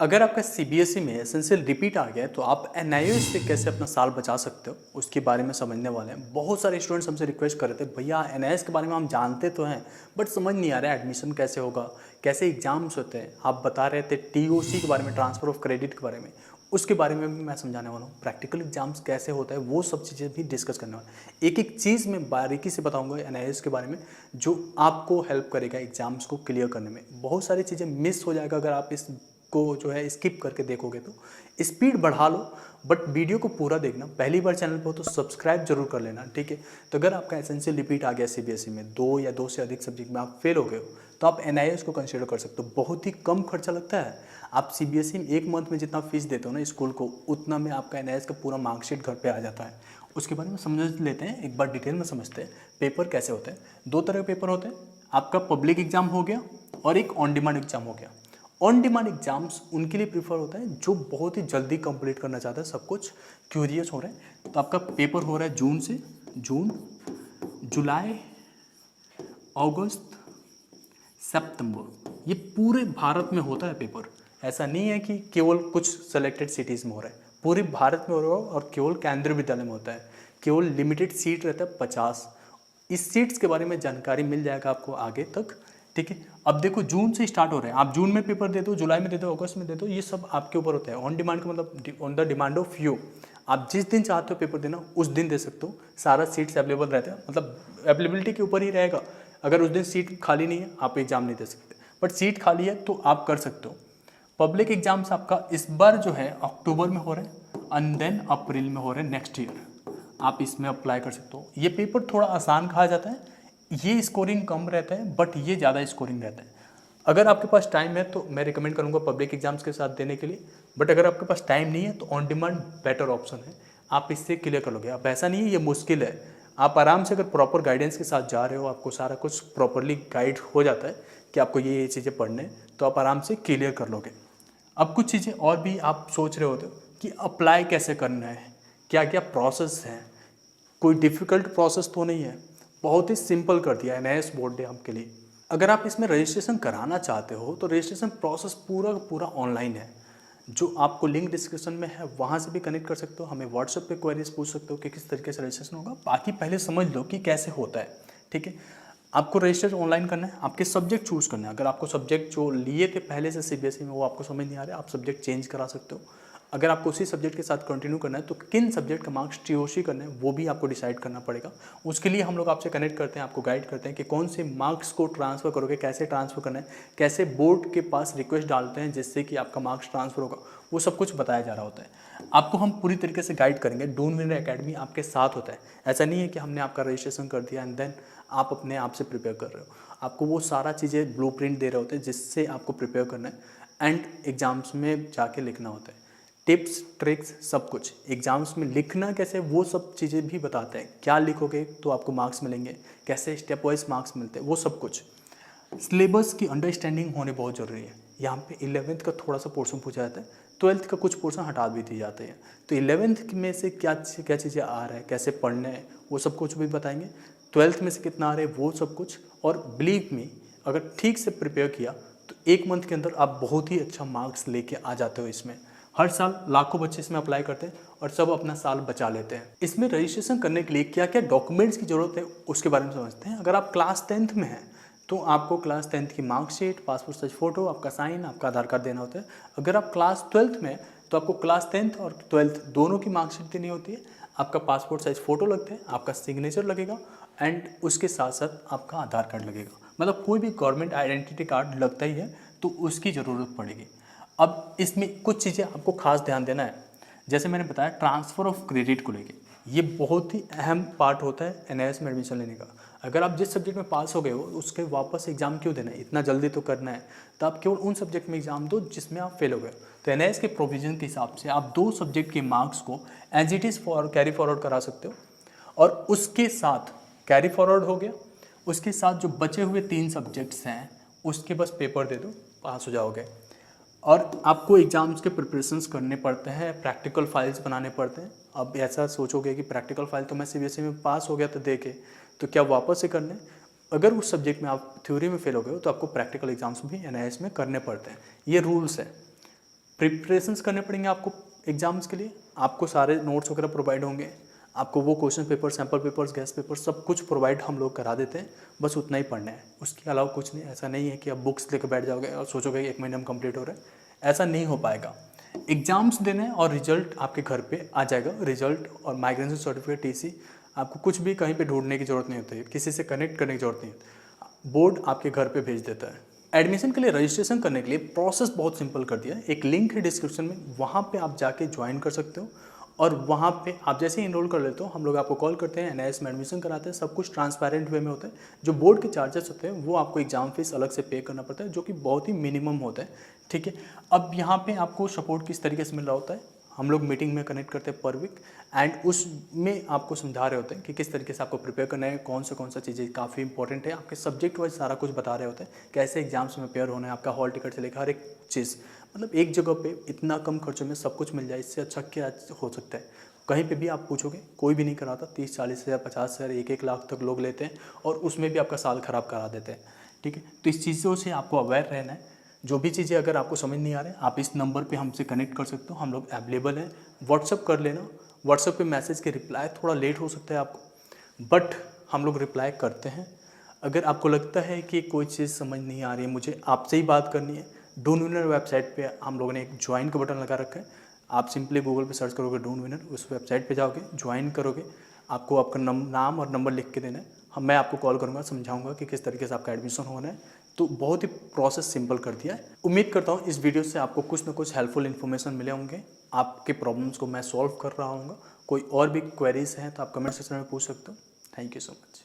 अगर आपका सीबीएसई में एसेंशियल रिपीट आ गया है तो आप एनआईओएस से कैसे अपना साल बचा सकते हो उसके बारे में समझने वाले हैं। बहुत सारे स्टूडेंट्स हमसे रिक्वेस्ट कर रहे थे, भैया एनआईओएस के बारे में हम जानते तो हैं बट समझ नहीं आ रहा है एडमिशन कैसे होगा, कैसे एग्जाम्स होते हैं। आप बता रहे थे टीओसी के बारे में, ट्रांसफर ऑफ क्रेडिट के बारे में, उसके बारे में भी मैं समझाने वाला हूँ। प्रैक्टिकल एग्जाम्स कैसे होता है वो सब चीज़ें भी डिस्कस करने वाला हूँ। एक एक चीज़ में बारीकी से बताऊँगा एनआईओएस के बारे में, जो आपको हेल्प करेगा एग्जाम्स को क्लियर करने में। बहुत सारी चीज़ें मिस हो जाएगा अगर आप इस को जो है स्किप करके देखोगे तो। स्पीड बढ़ा लो बट वीडियो को पूरा देखना। पहली बार चैनल पर हो तो सब्सक्राइब जरूर कर लेना, ठीक है। तो अगर आपका एसेंशियल रिपीट आ गया सीबीएसई में, 2 या 2 से अधिक सब्जेक्ट में आप फेल हो गए हो, तो आप एनआईएस को कंसीडर कर सकते हो। बहुत ही कम खर्चा लगता है। आप सीबीएसई में एक मंथ में जितना फीस देते हो ना स्कूल को, उतना में आपका एनआईएस का पूरा मार्कशीट घर पे आ जाता है। उसके बारे में समझ लेते हैं, एक बार डिटेल में समझते हैं पेपर कैसे होते हैं। 2 तरह के पेपर होते हैं, आपका पब्लिक एग्जाम हो गया और एक ऑन डिमांड एग्जाम हो गया। ऑन डिमांड एग्जाम्स उनके लिए प्रीफर होता है जो बहुत ही जल्दी कंप्लीट करना चाहता है, सब कुछ क्यूरियस हो रहे हैं। तो आपका पेपर हो रहा है जून, जुलाई, अगस्त, सितंबर, ये पूरे भारत में होता है पेपर। ऐसा नहीं है कि केवल कुछ सेलेक्टेड सिटीज़ में हो रहा है, पूरे भारत में हो रहा है और केवल केंद्रीय विद्यालय में होता है। केवल लिमिटेड सीट रहता है 50। इस सीट्स के बारे में जानकारी मिल जाएगा आपको आगे तक, ठीक है। अब देखो जून से स्टार्ट हो रहे हैं, आप जून में पेपर दे दो, जुलाई में दे दो, अगस्त में दे दो, ये सब आपके ऊपर होता है। ऑन डिमांड का मतलब on the demand of you, आप जिस दिन चाहते हो पेपर देना उस दिन दे सकते हो। सारा सीट्स अवेलेबल रहता है, मतलब अवेलेबिलिटी के ऊपर ही रहेगा। अगर उस दिन सीट खाली नहीं है आप एग्जाम नहीं दे सकते, बट सीट खाली है तो आप कर सकते हो। पब्लिक एग्जाम्स आपका इस बार जो है अक्टूबर में हो रहे हैं एंड देन अप्रैल में हो रहे हैं नेक्स्ट ईयर। आप इसमें अप्लाई कर सकते हो। ये पेपर थोड़ा आसान कहा जाता है, ये स्कोरिंग कम रहता है बट ये ज़्यादा स्कोरिंग रहता है। अगर आपके पास टाइम है तो मैं रिकमेंड करूँगा पब्लिक एग्जाम्स के साथ देने के लिए, बट अगर आपके पास टाइम नहीं है तो ऑन डिमांड बेटर ऑप्शन है, आप इससे क्लियर कर लोगे। अब ऐसा नहीं है ये मुश्किल है, आप आराम से अगर प्रॉपर गाइडेंस के साथ जा रहे हो, आपको सारा कुछ प्रॉपरली गाइड हो जाता है कि आपको ये चीज़ें पढ़ने, तो आप आराम से क्लियर कर लोगे। अब कुछ चीज़ें और भी आप सोच रहे होते हो कि अप्लाई कैसे करना है, क्या क्या प्रोसेस है। कोई डिफ़िकल्ट प्रोसेस तो नहीं है, बहुत ही सिंपल कर दिया है एनआईएएस बोर्ड ने आपके लिए। अगर आप इसमें रजिस्ट्रेशन कराना चाहते हो तो रजिस्ट्रेशन प्रोसेस पूरा का पूरा ऑनलाइन है, जो आपको लिंक डिस्क्रिप्शन में है, वहाँ से भी कनेक्ट कर सकते हो। हमें व्हाट्सएप पे क्वेरीज पूछ सकते हो कि किस तरीके से रजिस्ट्रेशन होगा। बाकी पहले समझ लो कि कैसे होता है, ठीक है। आपको रजिस्टर ऑनलाइन करना है, आपके सब्जेक्ट चूज़ करना है। अगर आपको सब्जेक्ट जो लिए थे पहले से सीबीएसई में वो आपको समझ नहीं आ रहा है, आप सब्जेक्ट चेंज करा सकते हो। अगर आपको उसी सब्जेक्ट के साथ कंटिन्यू करना है तो किन सब्जेक्ट का मार्क्स टीओसी करना है वो भी आपको डिसाइड करना पड़ेगा। उसके लिए हम लोग आपसे कनेक्ट करते हैं, आपको गाइड करते हैं कि कौन से मार्क्स को ट्रांसफ़र करोगे, कैसे ट्रांसफ़र करना है, कैसे बोर्ड के पास रिक्वेस्ट डालते हैं जिससे कि आपका मार्क्स ट्रांसफ़र होगा, वो सब कुछ बताया जा रहा होता है। आपको हम पूरी तरीके से गाइड करेंगे। डून विनर एकेडमी आपके साथ होता है। ऐसा नहीं है कि हमने आपका रजिस्ट्रेशन कर दिया एंड देन आप अपने आप से प्रिपेयर कर रहे हो। आपको वो सारा चीज़ें ब्लूप्रिंट दे रहे होते हैं जिससे आपको प्रिपेयर करना है एंड एग्जाम्स में जाके लिखना होता है। टिप्स ट्रिक्स सब कुछ एग्जाम्स में लिखना कैसे वो सब चीज़ें भी बताते हैं। क्या लिखोगे तो आपको मार्क्स मिलेंगे, कैसे स्टेप वाइज मार्क्स मिलते हैं, वो सब कुछ। सिलेबस की अंडरस्टैंडिंग होने बहुत ज़रूरी है। यहाँ पे 11th का थोड़ा सा पोर्शन पूछा जाता है, 12th का कुछ पोर्शन हटा भी दिए जाते हैं। तो 11th में से क्या क्या चीज़ें आ रहा है, कैसे पढ़ना है, वो सब कुछ भी बताएंगे। 12th में से कितना आ रहा है वो सब कुछ। और बिलीव मी, अगर ठीक से प्रिपेयर किया तो 1 मंथ के अंदर आप बहुत ही अच्छा मार्क्स लेके आ जाते हो। इसमें हर साल लाखों बच्चे इसमें अप्लाई करते हैं और सब अपना साल बचा लेते हैं। इसमें रजिस्ट्रेशन करने के लिए क्या क्या डॉक्यूमेंट्स की ज़रूरत है उसके बारे में समझते हैं। अगर आप क्लास 10th में हैं तो आपको क्लास 10th की मार्कशीट, पासपोर्ट साइज फ़ोटो, आपका साइन, आपका आधार कार्ड देना होता है। अगर आप क्लास 12th में तो आपको क्लास 10th और 12th दोनों की मार्कशीट देनी होती है। आपका पासपोर्ट साइज फ़ोटो लगते हैं, आपका सिग्नेचर लगेगा एंड उसके साथ साथ आपका आधार कार्ड लगेगा। मतलब कोई भी गवर्नमेंट आइडेंटिटी कार्ड लगता ही है तो उसकी ज़रूरत पड़ेगी। अब इसमें कुछ चीज़ें आपको खास ध्यान देना है। जैसे मैंने बताया ट्रांसफ़र ऑफ क्रेडिट को लेके, ये बहुत ही अहम पार्ट होता है एनआईएस में एडमिशन लेने का। अगर आप जिस सब्जेक्ट में पास हो गए हो उसके वापस एग्जाम क्यों देना है, इतना जल्दी तो करना है, तो आप केवल उन सब्जेक्ट में एग्जाम दो जिसमें आप फेल हो गए। तो एनआईएस के प्रोविजन के हिसाब से आप 2 सब्जेक्ट के मार्क्स को as it is carry forward करा सकते हो और उसके साथ कैरी फॉरवर्ड हो गया, उसके साथ जो बचे हुए 3 सब्जेक्ट्स हैं उसके बस पेपर दे दो, पास हो जाओगे। और आपको एग्ज़ाम्स के प्रिपरेशंस करने पड़ते हैं, प्रैक्टिकल फाइल्स बनाने पड़ते हैं। अब ऐसा सोचोगे कि प्रैक्टिकल फाइल तो मैं सीबीएसई में पास हो गया था दे के, तो क्या वापस से करने? अगर उस सब्जेक्ट में आप थ्योरी में फेल हो गए हो तो आपको प्रैक्टिकल एग्जाम्स भी एनआईएस में करने पड़ते हैं। ये रूल्स है। प्रिपरेशंस करने पड़ेंगे आपको एग्जाम्स के लिए, आपको सारे नोट्स वगैरह प्रोवाइड होंगे, आपको वो question paper, sample papers, guest paper सब कुछ प्रोवाइड हम लोग करा देते हैं, बस उतना ही पढ़ना है, उसके अलावा कुछ नहीं। ऐसा नहीं है कि आप बुक्स लेकर बैठ जाओगे और सोचोगे कि 1 महीने में कंप्लीट हो रहा है, ऐसा नहीं हो पाएगा। एग्जाम्स देने और रिजल्ट आपके घर पे आ जाएगा, रिजल्ट और माइग्रेशन सर्टिफिकेट, टीसी, आपको कुछ भी कहीं पे ढूंढने की जरूरत नहीं होती है, किसी से कनेक्ट करने की जरूरत नहीं है, बोर्ड आपके घर पे भेज देता है। एडमिशन के लिए रजिस्ट्रेशन करने के लिए प्रोसेस बहुत सिंपल कर दिया है, एक लिंक है डिस्क्रिप्शन में, वहाँ पे आप जाके ज्वाइन कर सकते हो और वहाँ पे आप जैसे ही इनरोल कर लेते हो हम लोग आपको कॉल करते हैं, एनआईएस में एडमिशन कराते हैं, सब कुछ ट्रांसपेरेंट वे में होता है। जो बोर्ड के चार्जेस होते हैं वो आपको एग्जाम फीस अलग से पे करना पड़ता है, जो कि बहुत ही मिनिमम होता है, ठीक है। अब यहाँ पे आपको सपोर्ट किस तरीके से मिल रहा होता है, हम लोग मीटिंग में कनेक्ट करते हैं पर वीक, एंड उसमें आपको समझा रहे होते हैं कि किस तरीके से आपको प्रिपेयर करना है, कौन सा चीज़ें काफ़ी इंपॉर्टेंट है, आपके सब्जेक्ट वाइज सारा कुछ बता रहे होते हैं, कैसे एग्जाम्स में प्रिपेयर होना है, आपका हॉल टिकट से लेकर हर एक चीज़, मतलब एक जगह पे इतना कम खर्चों में सब कुछ मिल जाए, इससे अच्छा क्या हो सकता है। कहीं पे भी आप पूछोगे कोई भी नहीं कराता, 30-40 हज़ार, 50 हज़ार, 1-1 लाख तक लोग लेते हैं और उसमें भी आपका साल ख़राब करा देते हैं, ठीक है। तो इस चीज़ों से आपको अवेयर रहना है। जो भी चीज़ें अगर आपको समझ नहीं आ रहे, आप इस नंबर पे हमसे कनेक्ट कर सकते हो, हम लोग अवेलेबल हैं। व्हाट्सअप कर लेना, व्हाट्सअप पे मैसेज के रिप्लाई थोड़ा लेट हो सकता है आपको, बट हम लोग रिप्लाई करते हैं। अगर आपको लगता है कि कोई चीज़ समझ नहीं आ रही है, मुझे आपसे ही बात करनी है, डून विनर वेबसाइट पे हम लोगों ने एक ज्वाइन का बटन लगा रखा है, आप सिंपली गूगल पे सर्च करोगे डून विनर, उस वेबसाइट पे जाओगे, ज्वाइन करोगे, आपको आपका नाम और नंबर लिख के देना है, मैं आपको कॉल करूँगा, समझाऊंगा कि किस तरीके से आपका एडमिशन होना है। तो बहुत ही प्रोसेस सिंपल कर दिया है। उम्मीद करता हूँ इस वीडियो से आपको कुछ ना कुछ हेल्पफुल इन्फॉर्मेशन मिले होंगे, आपके प्रॉब्लम्स को मैं सॉल्व कर रहा हूँ। कोई और भी क्वेरीज हैं तो आप कमेंट सेक्शन में पूछ सकते हो। Thank you so much.